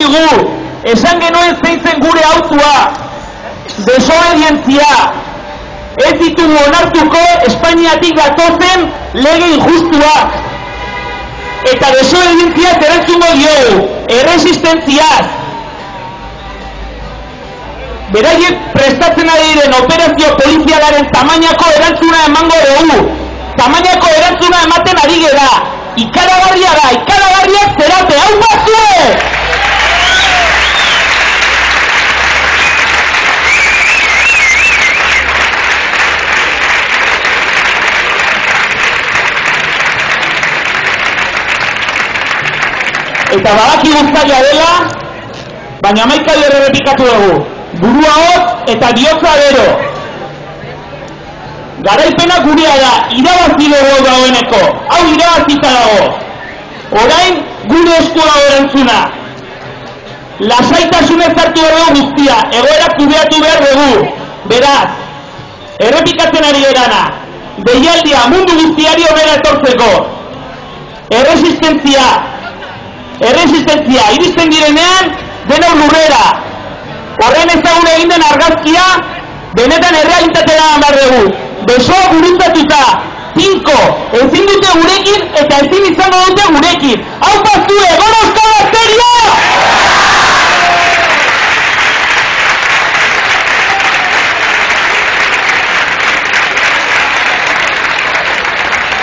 ditugu, esan genuen zein zen gure autua, desobedientzia, ez ditugu onartuko Espainiatik datozen lege injustuak, eta desobedientziaz erantzungo diogu, erresistentziaz. Beraiek prestatzen ari diren operazio polizialaren tamainako erantzuna emango dugu. Tamainako erantzuna ematen ari gera. Ikaragarria da, ikaragarriak zerate, hau bazue! Eta badaki guztaia dela, baina 11 aldiz errepikatu dugu. Burua hotz eta bihotza bero. Garaipena gurea da, irabazi dugu dagoeneko. Hau irabazita dago. Orain gure esku dago erantzuna. Lasaitasunez hartu dugu guztia, egoerak kudeatu behar dugu. Beraz, errepikatzen ari gerana. Deialdia mundu guztiari honera etortzeko. Erresistentzia, iristen direnean, denau lurrera. Horren ezagun egin den argazkia, benetan errealitatera hamar dugu. Besoa gurutzatuta, 5, ezin dute gurekin eta ezin izango dute gurekin. Hau bazue, Gorozko Gazte!